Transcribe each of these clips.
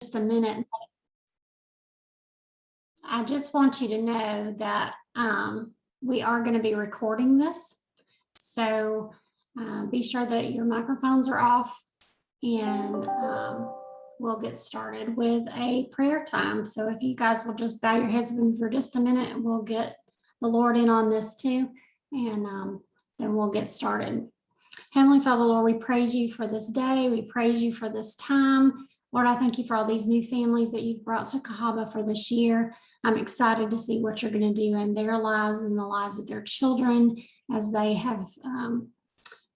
just a minute. I just want you to know that we are going to be recording this. So be sure that your microphones are off, and we'll get started with a prayer time. So if you guys will just bow your heads with me for just a minute, we'll get the Lord in on this too, and then we'll get started. Heavenly Father, Lord, we praise you for this day. We praise you for this time. Lord, I thank you for all these new families that you've brought to Cahaba for this year. I'm excited to see what you're going to do in their lives and the lives of their children as they have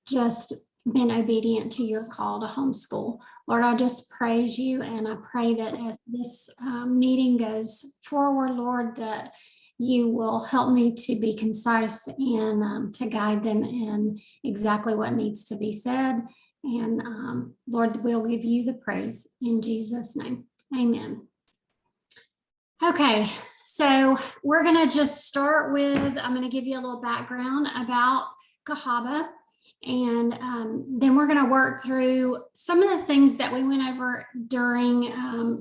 just been obedient to your call to homeschool. Lord, I just praise you, and I pray that as this meeting goes forward, Lord, that you will help me to be concise and to guide them in exactly what needs to be said. And Lord, we'll give you the praise in Jesus' name. Amen. Okay, so we're going to just start with, I'm going to give you a little background about Cahaba. And then we're going to work through some of the things that we went over during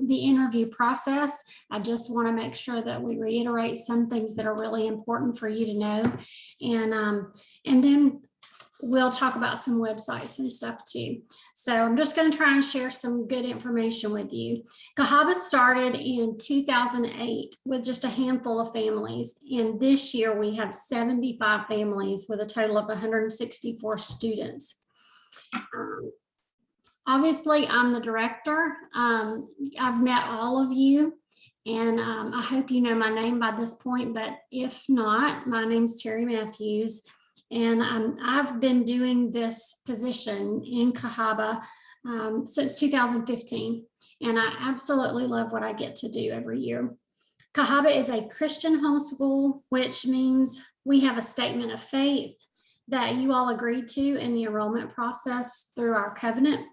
the interview process. I just want to make sure that we reiterate some things that are really important for you to know. And then we'll talk about some websites and stuff too. So I'm just going to try and share some good information with you. Cahaba started in 2008 with just a handful of families. And this year we have 75 families with a total of 164 students. Obviously, I'm the director. I've met all of you, and I hope you know my name by this point, but if not, my name's Terry Matthews. And I've been doing this position in Cahaba since 2015, and I absolutely love what I get to do every year. Cahaba is a Christian homeschool, which means we have a statement of faith that you all agreed to in the enrollment process through our covenant.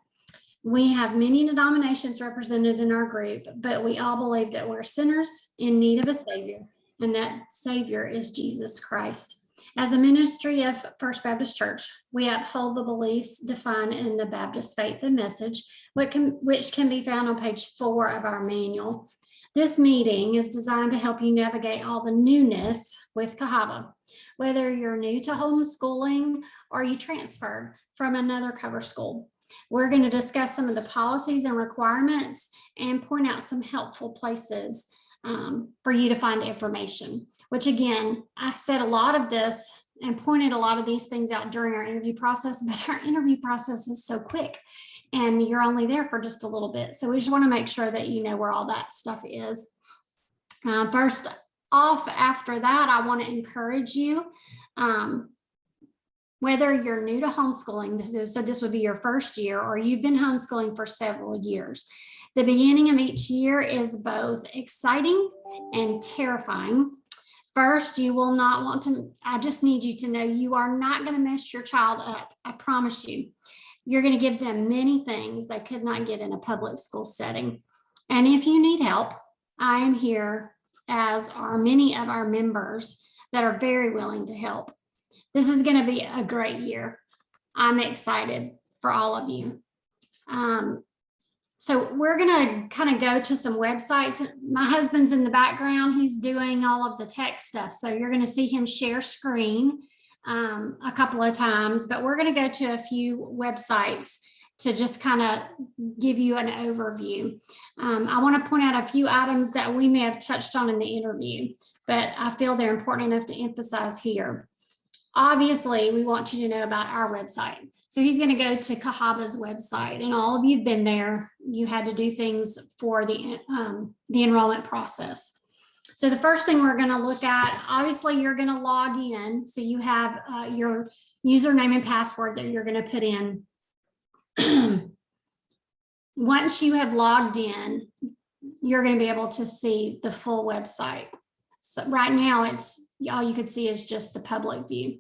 We have many denominations represented in our group, but we all believe that we're sinners in need of a Savior, and that Savior is Jesus Christ. As a ministry of First Baptist Church, we uphold the beliefs defined in the Baptist Faith and Message, which can be found on page 4 of our manual. This meeting is designed to help you navigate all the newness with Cahaba, whether you're new to homeschooling or you transferred from another cover school. We're going to discuss some of the policies and requirements and point out some helpful places for you to find information, which again, I've said a lot of this and pointed a lot of these things out during our interview process, but our interview process is so quick and you're only there for just a little bit. So we just want to make sure that you know where all that stuff is. First off, after that, I want to encourage you, whether you're new to homeschooling, so this would be your first year, or you've been homeschooling for several years. The beginning of each year is both exciting and terrifying. First, you will not want to, I just need you to know you are not going to mess your child up. I promise you. You're going to give them many things they could not get in a public school setting. And if you need help, I am here, as are many of our members that are very willing to help. This is going to be a great year. I'm excited for all of you. So we're going to kind of go to some websites. My husband's in the background. He's doing all of the tech stuff. So you're going to see him share screen a couple of times, but we're going to go to a few websites to just kind of give you an overview. I want to point out a few items that we may have touched on in the interview, but I feel they're important enough to emphasize here. Obviously, we want you to know about our website. So he's going to go to Cahaba's website, and all of you have been there. You had to do things for the enrollment process. So the first thing we're going to look at, obviously, you're going to log in. So you have your username and password that you're going to put in. Once you have logged in, you're going to be able to see the full website. So right now, it's all you could see is just the public view.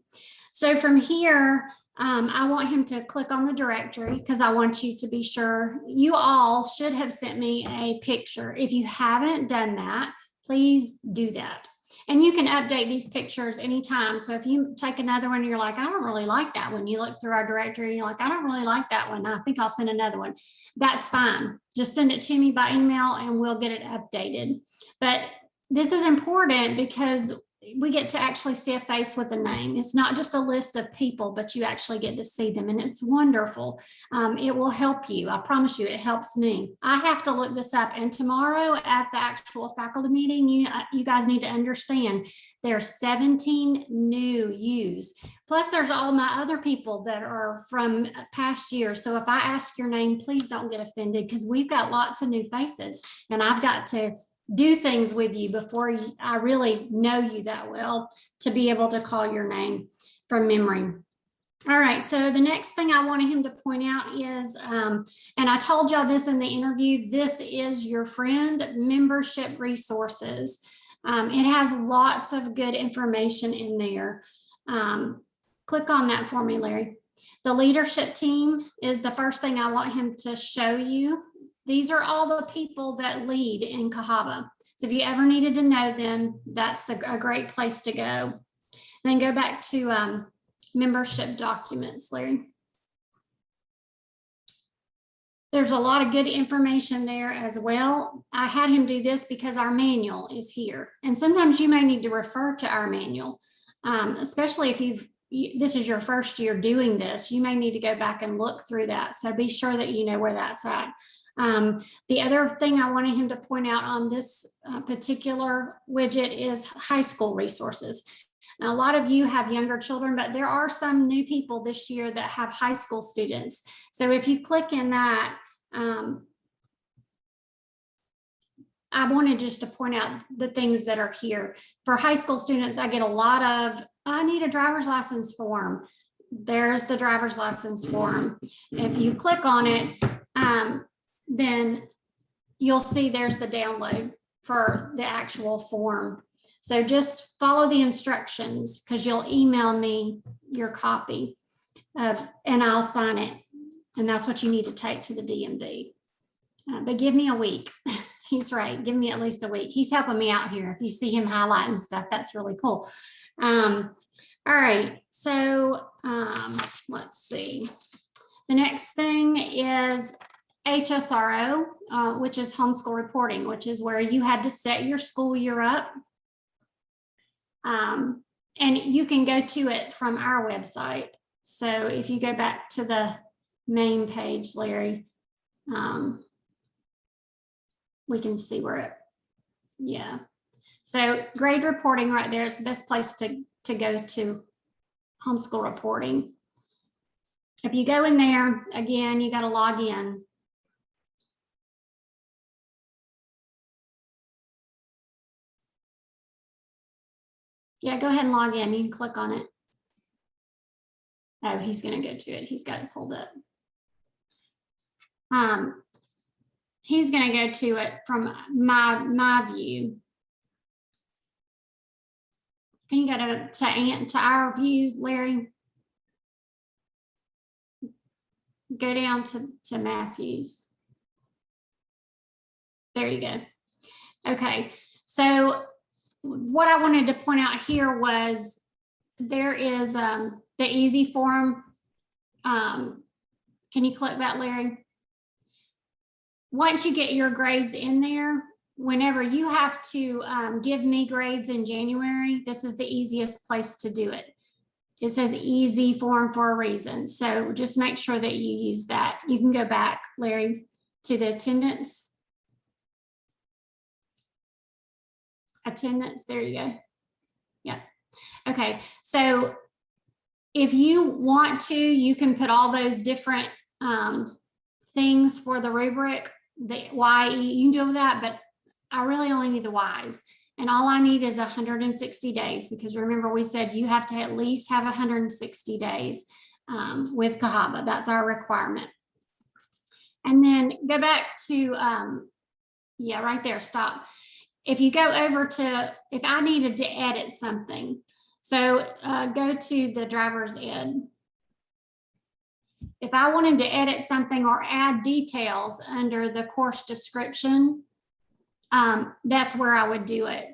So from here, I want him to click on the directory because I want you to be sure. You all should have sent me a picture. If you haven't done that, please do that. And you can update these pictures anytime. So if you take another one, you're like, I don't really like that one. You look through our directory and you're like, I don't really like that one. I think I'll send another one. That's fine. Just send it to me by email and we'll get it updated. But this is important because we get to actually see a face with a name. It's not just a list of people, but you actually get to see them, and it's wonderful. It will help you. I promise you, it helps me. I have to look this up, and tomorrow at the actual faculty meeting, you guys need to understand there's 17 new U's. Plus, there's all my other people that are from past years. So if I ask your name, please don't get offended because we've got lots of new faces, and I've got to do things with you before I really know you that well to be able to call your name from memory. All right, so the next thing I wanted him to point out is, and I told y'all this in the interview, this is your friend membership resources. It has lots of good information in there. Click on that for me, Larry. The leadership team is the first thing I want him to show you. These are all the people that lead in Cahaba. So if you ever needed to know them, that's a great place to go. And then go back to membership documents, Larry. There's a lot of good information there as well. I had him do this because our manual is here. And sometimes you may need to refer to our manual, especially if this is your first year doing this, you may need to go back and look through that. So be sure that you know where that's at. The other thing I wanted him to point out on this particular widget is high school resources. Now, a lot of you have younger children, but there are some new people this year that have high school students. So if you click in that, I wanted just to point out the things that are here. For high school students, I get a lot of, I need a driver's license form. There's the driver's license form. If you click on it, then you'll see there's the download for the actual form. So just follow the instructions because you'll email me your copy of, and I'll sign it. And that's what you need to take to the DMV. But give me a week. He's right. Give me at least a week. He's helping me out here. If you see him highlighting stuff, that's really cool. All right. So let's see. The next thing is HSRO, which is homeschool reporting, which is where you had to set your school year up. And you can go to it from our website. So if you go back to the main page, Larry, we can see where it, yeah. So grade reporting right there is the best place to go to homeschool reporting. If you go in there, again, you got to log in. Yeah, go ahead and log in. You can click on it. Oh, he's going to go to it. He's got it pulled up. He's going to go to it from my view. Can you go to our view, Larry? Go down to Matthews. There you go. Okay, so what I wanted to point out here was there is the easy form. Can you click that, Larry? Once you get your grades in there, whenever you have to give me grades in January, this is the easiest place to do it. It says easy form for a reason. So just make sure that you use that. You can go back, Larry, to the attendance. Attendance, there you go. Yeah. Okay, so if you want to, you can put all those different things for the rubric, the YE, you can do that, but I really only need the Y's. And all I need is 160 days, because remember we said you have to at least have 160 days with Cahaba. That's our requirement. And then go back to, yeah, right there, stop. If you go over to, if I needed to edit something, so go to the driver's ed. If I wanted to edit something or add details under the course description, that's where I would do it.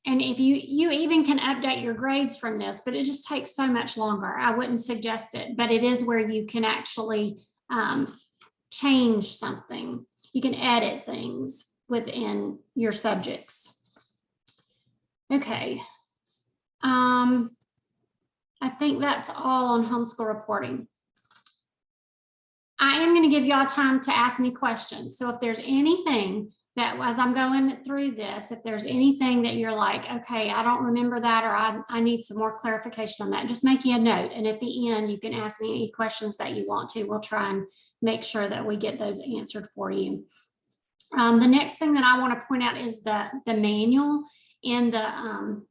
and if you even can update your grades from this, but it just takes so much longer. I wouldn't suggest it, but it is where you can actually change something. You can edit things within your subjects. Okay. I think that's all on homeschool reporting. I am going to give y'all time to ask me questions. So if there's anything that, as I'm going through this, if there's anything that you're like, okay, I don't remember that, or I need some more clarification on that, just make you a note. And at the end, you can ask me any questions that you want to. We'll try and make sure that we get those answered for you. The next thing that I want to point out is the manual in the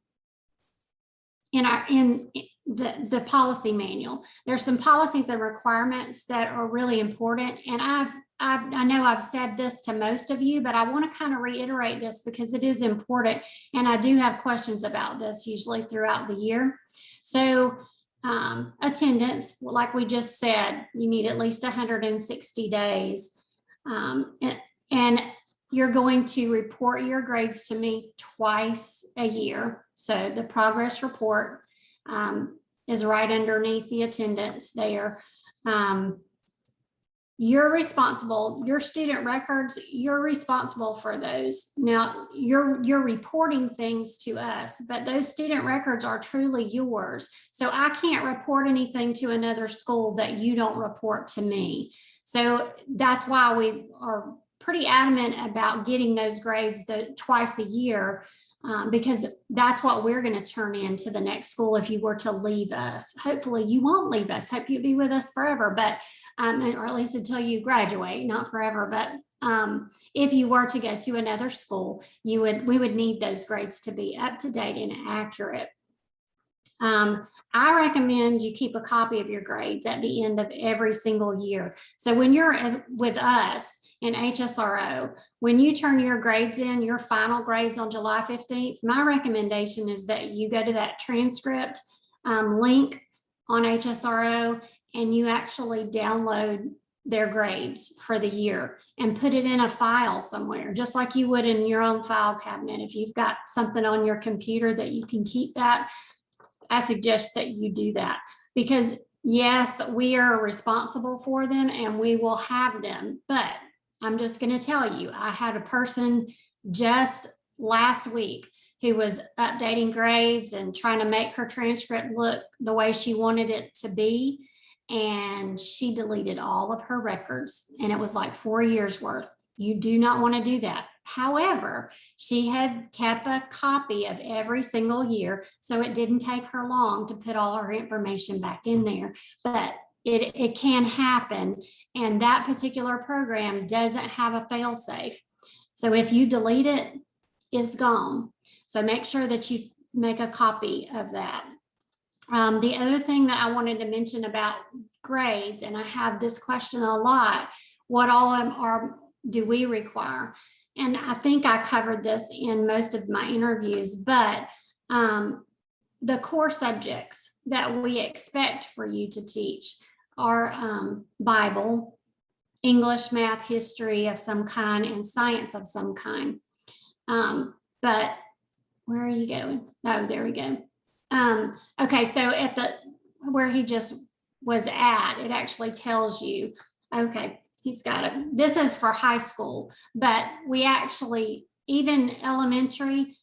policy manual. There's some policies and requirements that are really important. And I know I've said this to most of you, but I want to kind of reiterate this because it is important. And I do have questions about this usually throughout the year. So attendance, like we just said, you need at least 160 days. And you're going to report your grades to me twice a year. So the progress report is right underneath the attendance there. You're responsible, your student records, you're responsible for those. Now you're reporting things to us, but those student records are truly yours. So I can't report anything to another school that you don't report to me. So that's why we are pretty adamant about getting those grades twice a year. Because that's what we're going to turn into the next school if you were to leave us. Hopefully you won't leave us. Hope you'll be with us forever, but or at least until you graduate, not forever. But if you were to go to another school, we would need those grades to be up to date and accurate. I recommend you keep a copy of your grades at the end of every single year. So when you're with us in HSRO, when you turn your grades in, your final grades on July 15th, my recommendation is that you go to that transcript link on HSRO and you actually download their grades for the year and put it in a file somewhere, just like you would in your own file cabinet. If you've got something on your computer that you can keep that, I suggest that you do that, because yes, we are responsible for them and we will have them. But I'm just going to tell you, I had a person just last week who was updating grades and trying to make her transcript look the way she wanted it to be. And she deleted all of her records, and it was like 4 years worth. You do not want to do that. However, she had kept a copy of every single year, so it didn't take her long to put all her information back in there. But it can happen, and that particular program doesn't have a fail-safe. So if you delete it, it's gone. So make sure that you make a copy of that. The other thing that I wanted to mention about grades, and I have this question a lot, what all do we require? And I think I covered this in most of my interviews, but the core subjects that we expect for you to teach are Bible, English, math, history of some kind, and science of some kind. But where are you going? Oh, there we go. Okay, so at where he just was at, it actually tells you, okay, he's got it. This is for high school, but we actually, even elementary,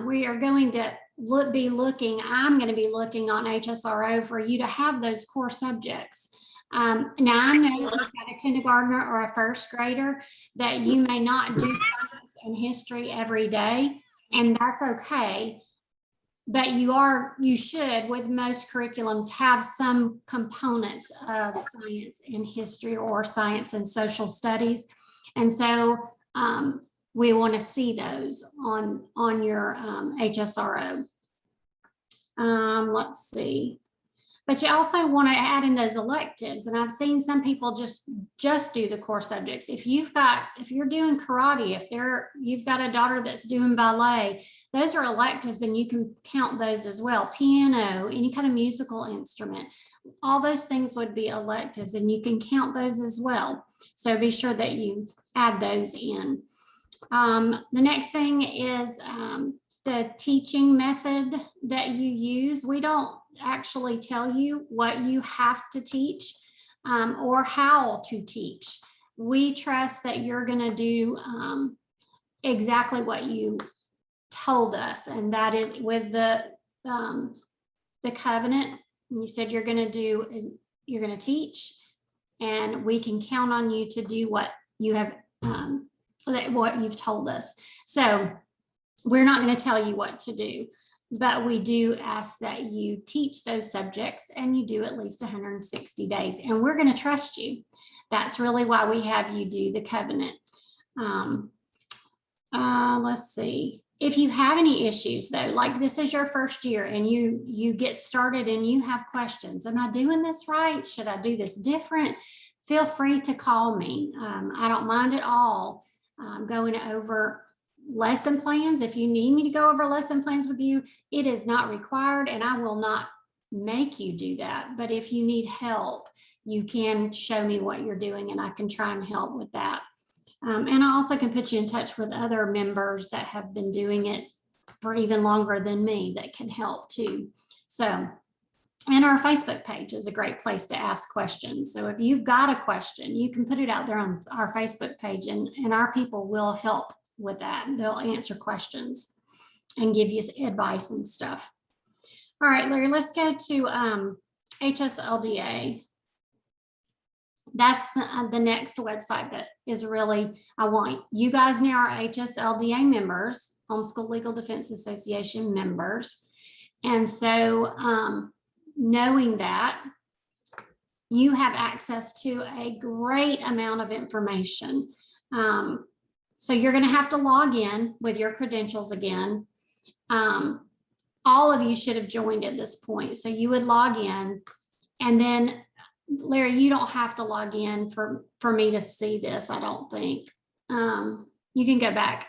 we are going to I'm going to be looking on HSRO for you to have those core subjects. Now I know if you've got a kindergartner or a first grader that you may not do science and history every day, and that's okay. But you should, with most curriculums, have some components of science and history or science and social studies. And so we want to see those on your HSRO. Let's see. But you also want to add in those electives. And I've seen some people just do the core subjects. If you're doing karate, you've got a daughter that's doing ballet, those are electives and you can count those as well. Piano, any kind of musical instrument, all those things would be electives and you can count those as well. So be sure that you add those in. The next thing is the teaching method that you use. We don't actually tell you what you have to teach or how to teach. We trust that you're going to do exactly what you told us, and that is with the covenant. You said you're going to teach, and we can count on you to do what you have, what you've told us. So we're not going to tell you what to do, but we do ask that you teach those subjects and you do at least 160 days, and we're going to trust you. That's really why we have you do the covenant. Let's see. If you have any issues though, like this is your first year and you get started and you have questions, am I doing this right? Should I do this different? Feel free to call me. I don't mind at all going over lesson plans. If you need me to go over lesson plans with you, it is not required, and I will not make you do that. But if you need help, you can show me what you're doing and I can try and help with that. And I also can put you in touch with other members that have been doing it for even longer than me that can help too. So, and our Facebook page is a great place to ask questions. So if you've got a question, you can put it out there on our Facebook page, and our people will help with that. They'll answer questions and give you advice and stuff. All right, Larry, let's go to HSLDA. That's the next website that is really, I want you guys now are HSLDA members, Homeschool Legal Defense Association members. And so knowing that, you have access to a great amount of information. So you're going to have to log in with your credentials again. All of you should have joined at this point. So you would log in, and then Larry, you don't have to log in for me to see this, I don't think. You can go back.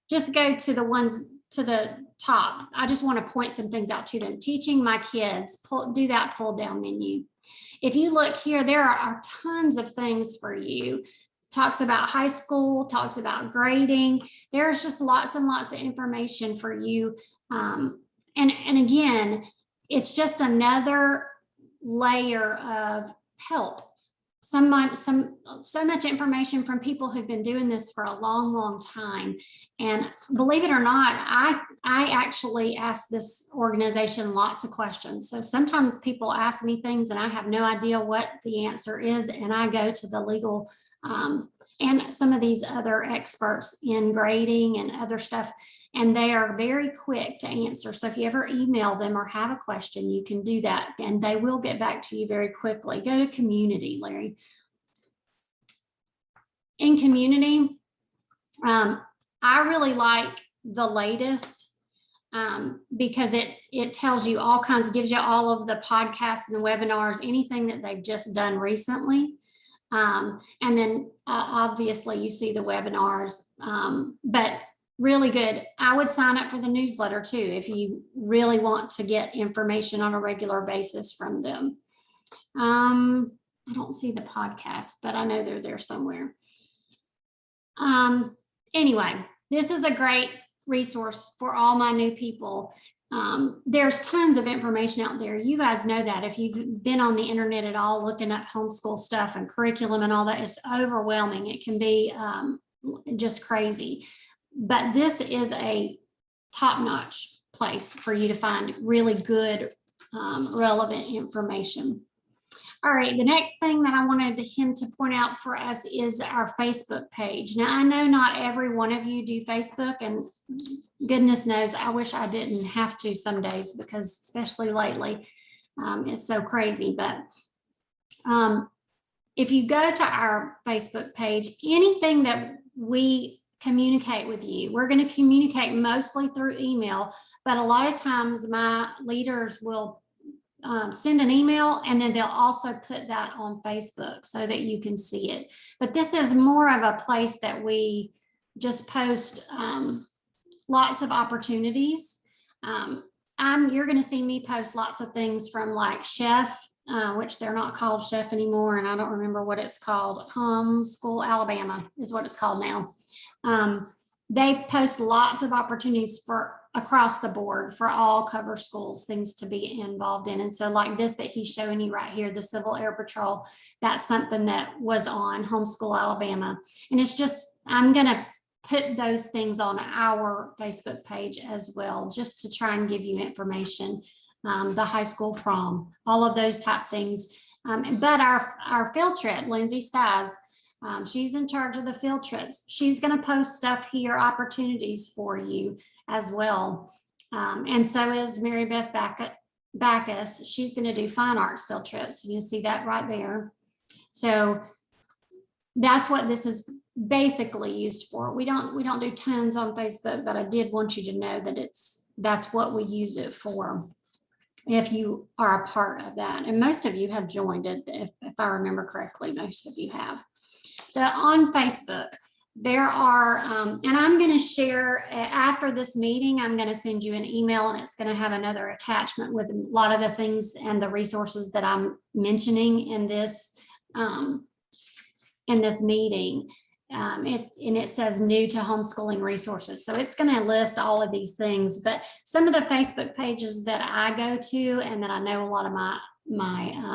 Just go to the ones to the top. I just want to point some things out to them. Teaching my kids, do that pull down menu. If you look here, there are tons of things for you. Talks about high school, talks about grading. There's just lots and lots of information for you. And again, it's just another layer of help. So much information from people who've been doing this for a long time. And believe it or not, I actually ask this organization lots of questions. So sometimes people ask me things and I have no idea what the answer is. And I go to the legal and some of these other experts in grading and other stuff, and they are very quick to answer. So if you ever email them or have a question, you can do that and they will get back to you very quickly. Go to community, Larry. In community, I really like the latest because it tells you all kinds, gives you all of the podcasts and the webinars, anything that they've just done recently. And then obviously you see the webinars, but really good. I would sign up for the newsletter too if you really want to get information on a regular basis from them. I don't see the podcast, but I know they're there somewhere. Anyway, this is a great resource for all my new people. There's tons of information out there. You guys know that if you've been on the internet at all, looking up homeschool stuff and curriculum and all that, it's overwhelming. It can be just crazy. But this is a top-notch place for you to find really good, relevant information. All right, the next thing that I wanted him to point out for us is our Facebook page. Now, I know not every one of you do Facebook, and goodness knows, I wish I didn't have to some days because especially lately, it's so crazy. But if you go to our Facebook page, anything that we communicate with you, we're going to communicate mostly through email, but a lot of times my leaders will send an email and then they'll also put that on Facebook so that you can see it. But this is more of a place that we just post lots of opportunities. You're going to see me post lots of things from like Chef, which they're not called Chef anymore, and I don't remember what it's called. Homeschool Alabama is what it's called now. they post lots of opportunities for across the board for all cover schools, things to be involved in. And so like this that he's showing you right here, the Civil Air Patrol, that's something that was on Homeschool Alabama. And it's just, I'm going to put those things on our Facebook page as well, just to try and give you information. The high school prom, all of those type things. But our field trip, Lindsay Stiles, she's in charge of the field trips. She's going to post stuff here, opportunities for you as well. And so is Mary Beth Backus. She's going to do fine arts field trips. You see that right there. So that's what this is basically used for. We don't do tons on Facebook, but I did want you to know that that's what we use it for, if you are a part of that. And most of you have joined it, if I remember correctly, most of you have. So on Facebook, there are, and I'm going to share after this meeting, I'm going to send you an email, and it's going to have another attachment with a lot of the things and the resources that I'm mentioning in this meeting. It says new to homeschooling resources. So it's going to list all of these things, but some of the Facebook pages that I go to and that I know a lot of my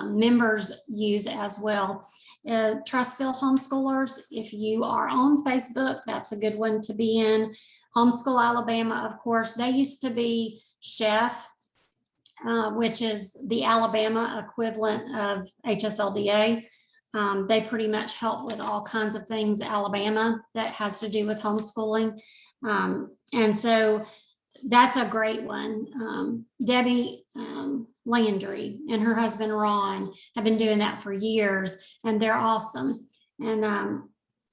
members use as well. Trussville Homeschoolers, if you are on Facebook, that's a good one to be in. Homeschool Alabama, of course, they used to be Chef, which is the Alabama equivalent of HSLDA. They pretty much help with all kinds of things Alabama that has to do with homeschooling. And so that's a great one. Debbie Landry and her husband Ron have been doing that for years, and they're awesome. And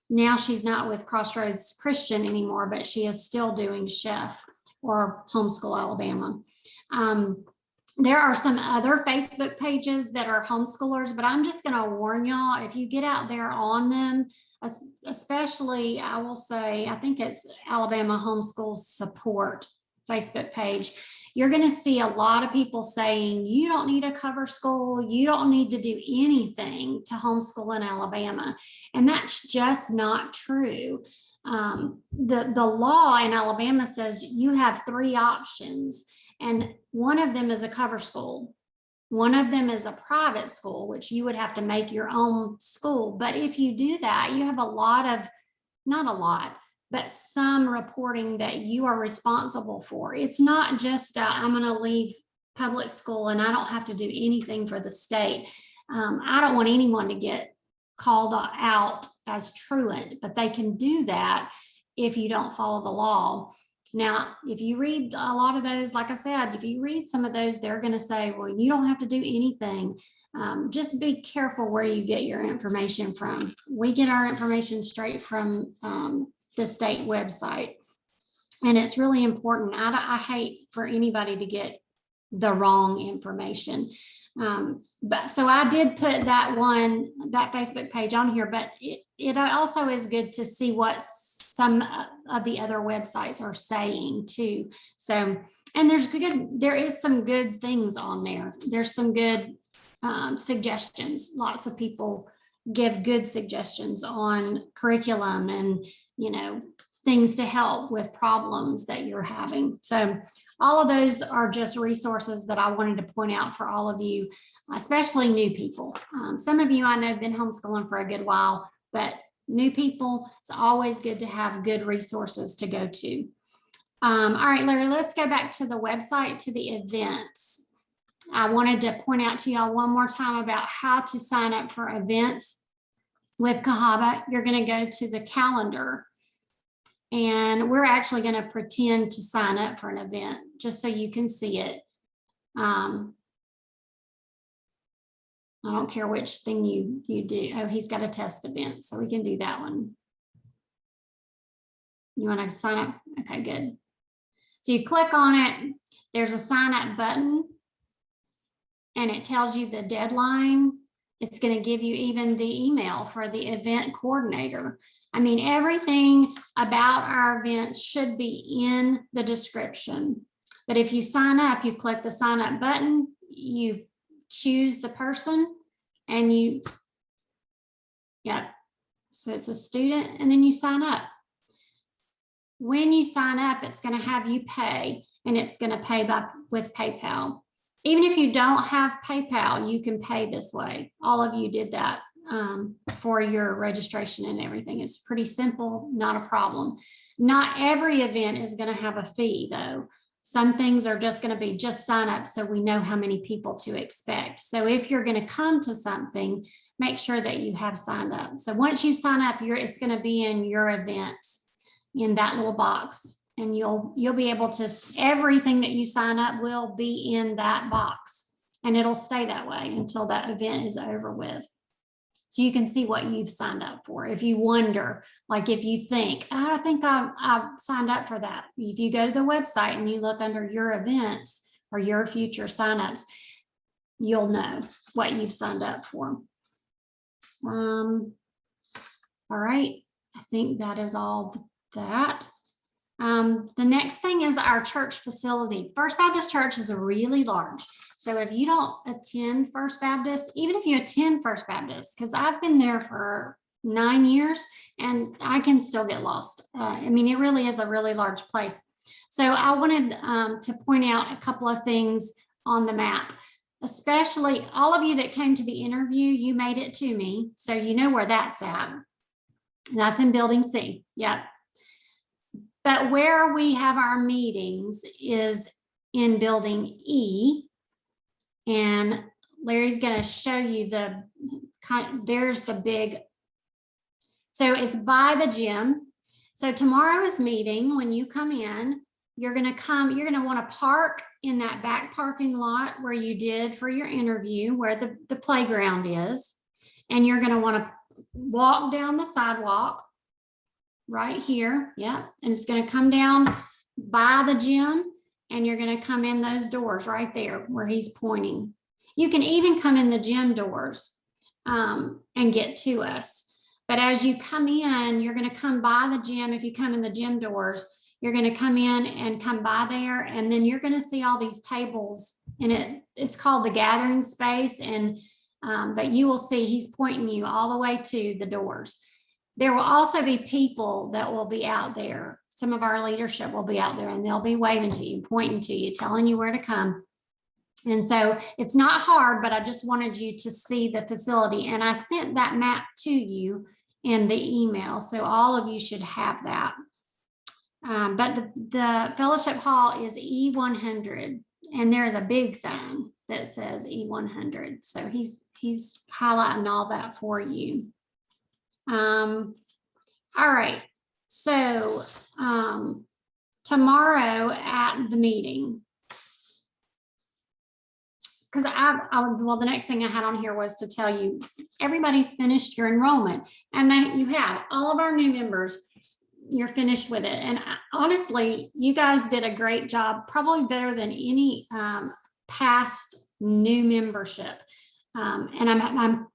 now she's not with Crossroads Christian anymore, but she is still doing Chef or Homeschool Alabama. There are some other Facebook pages that are homeschoolers, but I'm just going to warn y'all, if you get out there on them, especially, I will say, I think it's Alabama Homeschool Support Facebook page, you're going to see a lot of people saying, you don't need a cover school, you don't need to do anything to homeschool in Alabama. And that's just not true. The law in Alabama says you have 3 options. And one of them is a cover school. One of them is a private school, which you would have to make your own school. But if you do that, you have a lot of, not a lot, but some reporting that you are responsible for. It's not just, I'm going to leave public school and I don't have to do anything for the state. I don't want anyone to get called out as truant, but they can do that if you don't follow the law. Now, if you read a lot of those, like I said, if you read some of those, they're going to say, well, you don't have to do anything. Just be careful where you get your information from. We get our information straight from the state website. And it's really important. I hate for anybody to get the wrong information. But so I did put that Facebook page on here, but it also is good to see what some of the other websites are saying too. So, and there is some good things on there. There's some good suggestions. Lots of people give good suggestions on curriculum and, things to help with problems that you're having. So all of those are just resources that I wanted to point out for all of you, especially new people. Some of you I know have been homeschooling for a good while, but new people, it's always good to have good resources to go to. All right, Larry, let's go back to the website, to the events. I wanted to point out to y'all one more time about how to sign up for events with Cahaba. You're going to go to the calendar, and we're actually going to pretend to sign up for an event just so you can see it. I don't care which thing you do. Oh, he's got a test event, so we can do that one. You want to sign up? Okay, good. So you click on it. There's a sign up button, and it tells you the deadline. It's going to give you even the email for the event coordinator. I mean, everything about our events should be in the description. But if you sign up, you click the sign up button, you choose the person, and so it's a student, and then you sign up. when you sign up, it's going to have you pay, and it's going to pay with PayPal. Even if you don't have PayPal, you can pay this way. All of you did that for your registration and everything. It's pretty simple, not a problem. Not every event is going to have a fee, though. Some things are just going to be just sign up so we know how many people to expect. So if you're going to come to something, make sure that you have signed up. So once you sign up, it's going to be in your event in that little box, and you'll be able to, everything that you sign up will be in that box, and it'll stay that way until that event is over with. So you can see what you've signed up for. If you wonder, like if you think, I think I've signed up for that. If you go to the website and you look under your events or your future signups, you'll know what you've signed up for. All right, I think that is all that. The next thing is our church facility. First Baptist Church is really large. So if you don't attend First Baptist, even if you attend First Baptist, because I've been there for 9 years and I can still get lost. I mean, it really is a really large place. So I wanted to point out a couple of things on the map, especially all of you that came to the interview, you made it to me. So you know where that's at. That's in Building C. Yep. But where we have our meetings is in Building E. And Larry's going to show you there's the big, so it's by the gym. So tomorrow's meeting, when you come in, you're going to want to park in that back parking lot where you did for your interview, where the playground is. And you're going to want to walk down the sidewalk right here. Yeah. And it's going to come down by the gym. And you're going to come in those doors right there where he's pointing. You can even come in the gym doors and get to us. But as you come in, you're going to come by the gym. If you come in the gym doors, you're going to come in and come by there. And then you're going to see all these tables. And it's called the gathering space. And but you will see he's pointing you all the way to the doors. There will also be people that will be out there. Some of our leadership will be out there, and they'll be waving to you, pointing to you, telling you where to come. And so it's not hard, but I just wanted you to see the facility. And I sent that map to you in the email. So all of you should have that. But the fellowship hall is E100, and there's a big sign that says E100. So he's highlighting all that for you. All right. So tomorrow at the meeting, because well, the next thing I had on here was to tell you everybody's finished your enrollment, and that you have all of our new members. You're finished with it, and honestly, you guys did a great job, probably better than any past new membership. And I'm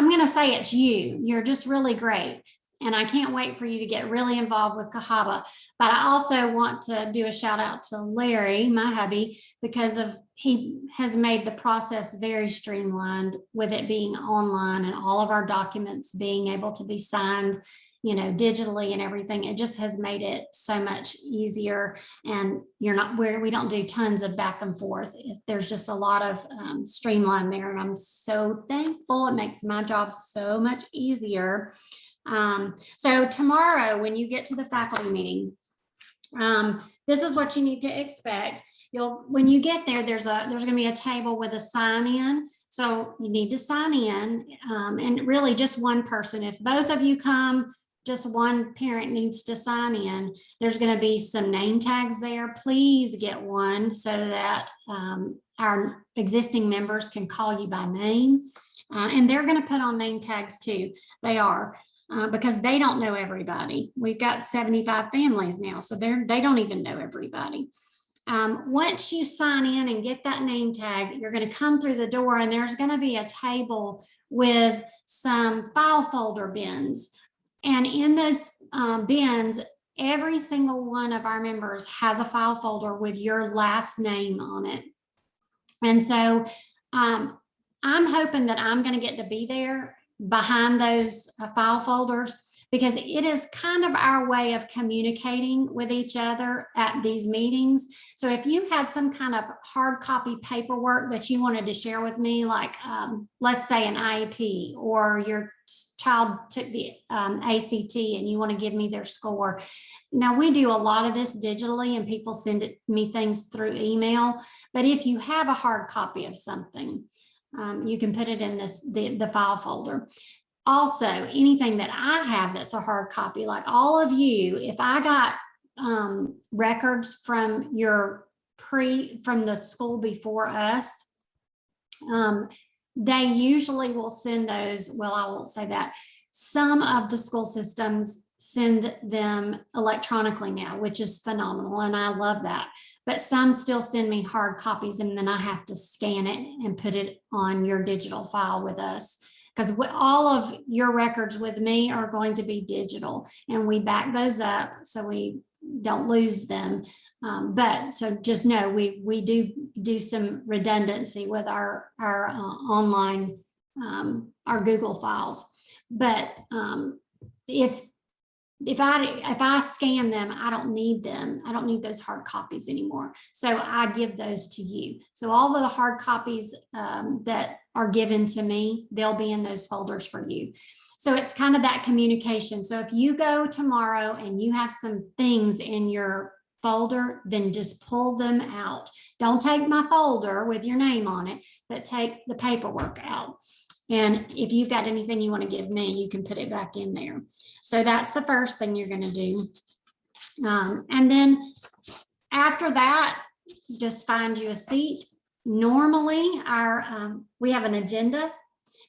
going to say it's you. You're just really great. And I can't wait for you to get really involved with Cahaba. But I also want to do a shout out to Larry, my hubby, because he has made the process very streamlined with it being online and all of our documents being able to be signed, digitally and everything. It just has made it so much easier. And we don't do tons of back and forth. There's just a lot of streamline there. And I'm so thankful. It makes my job so much easier. So tomorrow, when you get to the faculty meeting, this is what you need to expect. When you get there, there's going to be a table with a sign in. So you need to sign in, and really just one person. If both of you come, just one parent needs to sign in. There's going to be some name tags there. Please get one so that our existing members can call you by name. And they're going to put on name tags too. They are. Because they don't know everybody. We've got 75 families now, so they don't even know everybody. Once you sign in and get that name tag, you're going to come through the door, and there's going to be a table with some file folder bins. And in those bins, every single one of our members has a file folder with your last name on it. And so I'm hoping that I'm going to get to be there behind those file folders, because it is kind of our way of communicating with each other at these meetings. So if you had some kind of hard copy paperwork that you wanted to share with me, like let's say an IEP, or your child took the ACT and you want to give me their score. Now, we do a lot of this digitally and people send me things through email, but if you have a hard copy of something, you can put it in the file folder. Also, anything that I have that's a hard copy, like all of you, if I got records from from the school before us, they usually will send those. Well, I won't say that. Some of the school systems send them electronically now, which is phenomenal, and I love that. But some still send me hard copies, and then I have to scan it and put it on your digital file with us, because all of your records with me are going to be digital, and we back those up so we don't lose them. But so just know we do some redundancy with our online, our Google files. But if I scan them, I don't need them. I don't need those hard copies anymore. So I give those to you. So all of the hard copies that are given to me, they'll be in those folders for you. So it's kind of that communication. So if you go tomorrow and you have some things in your folder, then just pull them out. Don't take my folder with your name on it, but take the paperwork out. And if you've got anything you want to give me, you can put it back in there. So that's the first thing you're going to do. And then after that, just find you a seat. Normally, we have an agenda,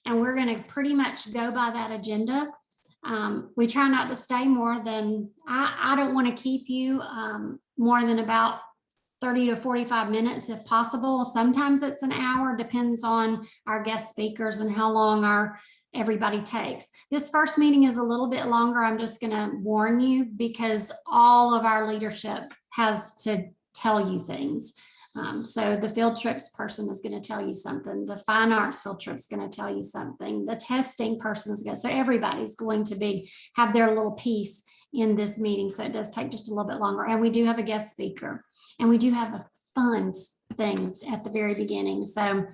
and we're going to pretty much go by that agenda. We try not to stay more than, I don't want to keep you more than about 30 to 45 minutes if possible. Sometimes it's an hour, depends on our guest speakers and how long everybody takes. This first meeting is a little bit longer. I'm just going to warn you, because all of our leadership has to tell you things. So the field trips person is going to tell you something. The fine arts field trip is going to tell you something. The testing person is going to, so everybody's going to have their little piece in this meeting. So it does take just a little bit longer. And we do have a guest speaker, and we do have a fun thing at the very beginning. So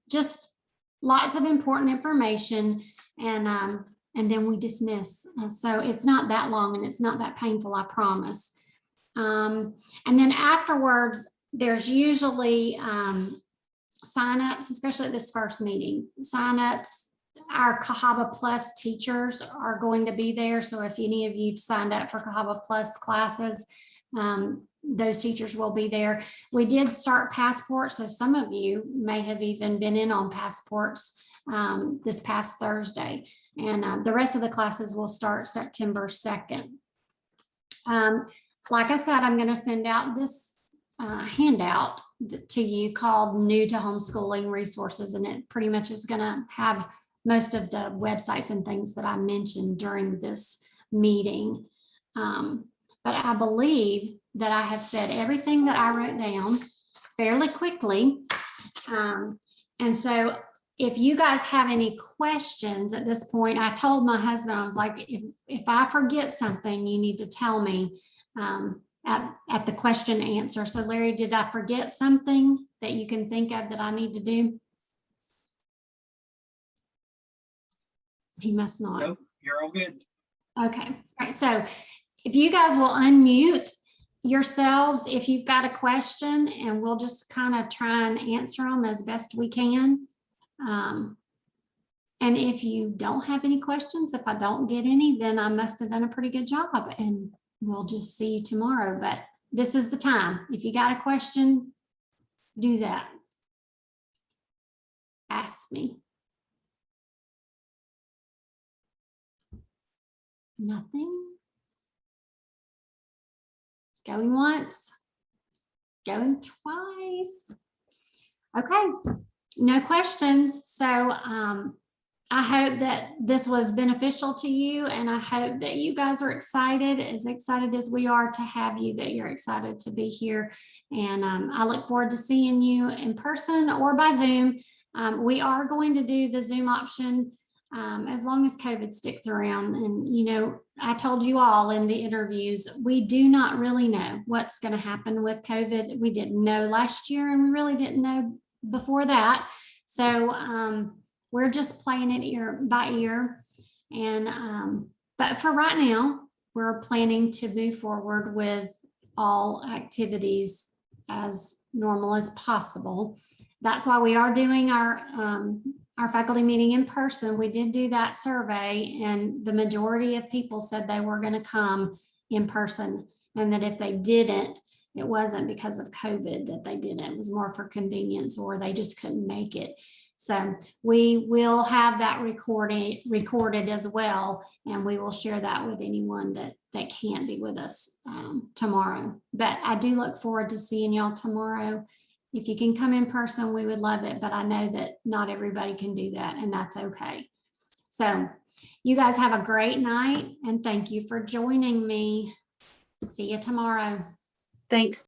just lots of important information, and then we dismiss. So it's not that long, and it's not that painful, I promise. And then afterwards, there's usually signups, especially at this first meeting. Signups. Our Cahaba Plus teachers are going to be there. So if any of you signed up for Cahaba Plus classes, those teachers will be there. We did start Passport, so some of you may have even been in on Passports this past Thursday, and the rest of the classes will start September 2nd. Like I said, I'm going to send out this handout to you called New to Homeschooling Resources, and it pretty much is going to have most of the websites and things that I mentioned during this meeting. But I believe that I have said everything that I wrote down fairly quickly. And so if you guys have any questions at this point, I told my husband, I was like, if I forget something, you need to tell me at the question answer. So Larry, did I forget something that you can think of that I need to do? He must not. Nope, you're all good. Okay, all right. So if you guys will unmute yourselves if you've got a question, and we'll just kind of try and answer them as best we can. And if you don't have any questions, if I don't get any, then I must have done a pretty good job, and we'll just see you tomorrow. But this is the time. If you got a question, do that. Ask me. Nothing. Going once, going twice. Okay, no questions. So I hope that this was beneficial to you, and I hope that you guys are excited as we are to have you, that you're excited to be here. And I look forward to seeing you in person or by Zoom. We are going to do the Zoom option as long as COVID sticks around. And, you know, I told you all in the interviews, we do not really know what's going to happen with COVID. We didn't know last year, and we really didn't know before that. So we're just playing it ear by ear. And but for right now, we're planning to move forward with all activities as normal as possible. That's why we are doing our faculty meeting in person. We did do that survey, and the majority of people said they were going to come in person, and that if they didn't, it wasn't because of COVID that they didn't. It was more for convenience, or they just couldn't make it. So we will have that recorded as well, and we will share that with anyone that can't be with us tomorrow. But I do look forward to seeing y'all tomorrow. If you can come in person, we would love it, but I know that not everybody can do that, and that's okay. So you guys have a great night, and thank you for joining me. See you tomorrow. Thanks.